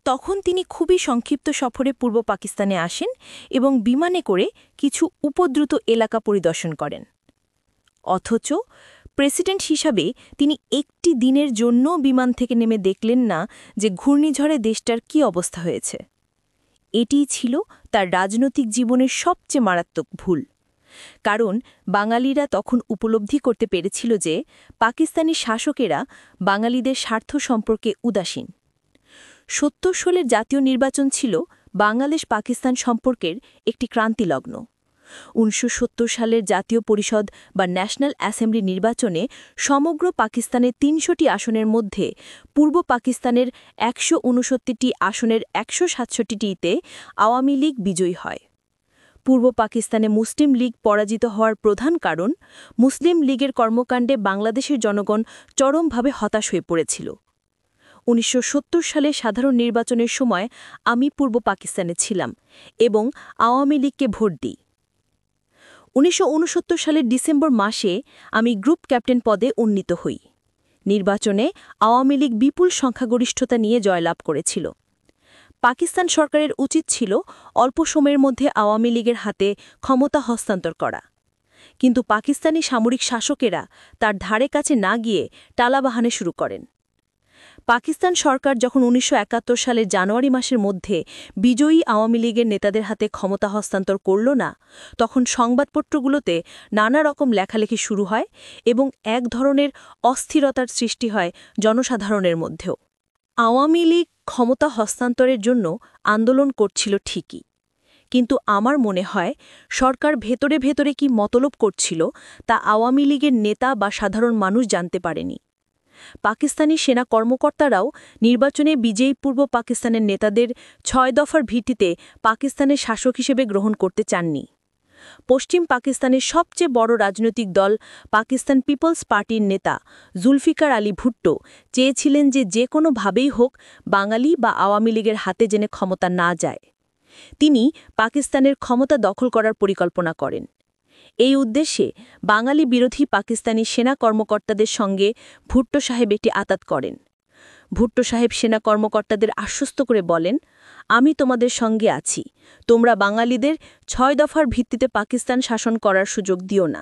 তখন তিনি খুবই সংক্ষিপ্ত সফরে পূর্ব পাকিস্তানে আসেন এবং বিমানে করে কিছু উপদ্রুত এলাকা পরিদর্শন করেন। অথচ প্রেসিডেন্ট হিসাবে তিনি একটি দিনের জন্য বিমান থেকে নেমে দেখলেন না যে ঘূর্ণিঝড়ে দেশটার কী অবস্থা হয়েছে। এটিই ছিল তার রাজনৈতিক জীবনের সবচেয়ে মারাত্মক ভুল। কারণ বাঙালিরা তখন উপলব্ধি করতে পেরেছিল যে পাকিস্তানি শাসকেরা বাঙালিদের স্বার্থ সম্পর্কে উদাসীন। ৭০ সালের জাতীয় নির্বাচন ছিল বাংলাদেশ পাকিস্তান সম্পর্কের একটি ক্রান্তিলগ্ন। ১৯৭০ সালের জাতীয় পরিষদ বা ন্যাশনাল অ্যাসেম্বলি নির্বাচনে সমগ্র পাকিস্তানের ৩০০টি আসনের মধ্যে পূর্ব পাকিস্তানের ১৬৯টি আসনের ১৬৭টিতে আওয়ামী লীগ বিজয়ী হয়। পূর্ব পাকিস্তানে মুসলিম লীগ পরাজিত হওয়ার প্রধান কারণ মুসলিম লীগের কর্মকাণ্ডে বাংলাদেশের জনগণ চরমভাবে হতাশ হয়ে পড়েছিল। ১৯৭০ সালে সাধারণ নির্বাচনের সময় আমি পূর্ব পাকিস্তানে ছিলাম এবং আওয়ামী লীগকে ভোট দিই। ১৯৬৯ সালের ডিসেম্বর মাসে আমি গ্রুপ ক্যাপ্টেন পদে উন্নীত হই। নির্বাচনে আওয়ামী লীগ বিপুল সংখ্যাগরিষ্ঠতা নিয়ে জয়লাভ করেছিল। পাকিস্তান সরকারের উচিত ছিল অল্প সময়ের মধ্যে আওয়ামী লীগের হাতে ক্ষমতা হস্তান্তর করা, কিন্তু পাকিস্তানি সামরিক শাসকেরা তার ধারে কাছে না গিয়ে টালাবাহানা শুরু করেন। পাকিস্তান সরকার যখন ১৯৭১ সালের জানুয়ারি মাসের মধ্যে বিজয়ী আওয়ামী লীগের নেতাদের হাতে ক্ষমতা হস্তান্তর করল না, তখন সংবাদপত্রগুলোতে নানা রকম লেখালেখি শুরু হয় এবং এক ধরনের অস্থিরতার সৃষ্টি হয় জনসাধারণের মধ্যেও। আওয়ামী লীগ ক্ষমতা হস্তান্তরের জন্য আন্দোলন করছিল ঠিকই, কিন্তু আমার মনে হয় সরকার ভেতরে ভেতরে কি মতলব করছিল তা আওয়ামী লীগের নেতা বা সাধারণ মানুষ জানতে পারেনি। পাকিস্তানি সেনা কর্মকর্তারাও নির্বাচনে বিজয়ী পূর্ব পাকিস্তানের নেতাদের ৬ দফার ভিত্তিতে পাকিস্তানের শাসক হিসেবে গ্রহণ করতে চাননি। পশ্চিম পাকিস্তানের সবচেয়ে বড় রাজনৈতিক দল পাকিস্তান পিপলস পার্টির নেতা জুলফিকার আলী ভুট্টো চেয়েছিলেন যে কোনোভাবেই হোক বাঙালি বা আওয়ামী লীগের হাতে যেন ক্ষমতা না যায়। তিনি পাকিস্তানের ক্ষমতা দখল করার পরিকল্পনা করেন। এই উদ্দেশ্যে বাঙালি বিরোধী পাকিস্তানি সেনা কর্মকর্তাদের সঙ্গে ভুট্টো সাহেব একটি আতাত করেন। ভুট্টো সাহেব সেনা কর্মকর্তাদের আশ্বস্ত করে বলেন, আমি তোমাদের সঙ্গে আছি, তোমরা বাঙালিদের ৬ দফার ভিত্তিতে পাকিস্তান শাসন করার সুযোগ দিও না।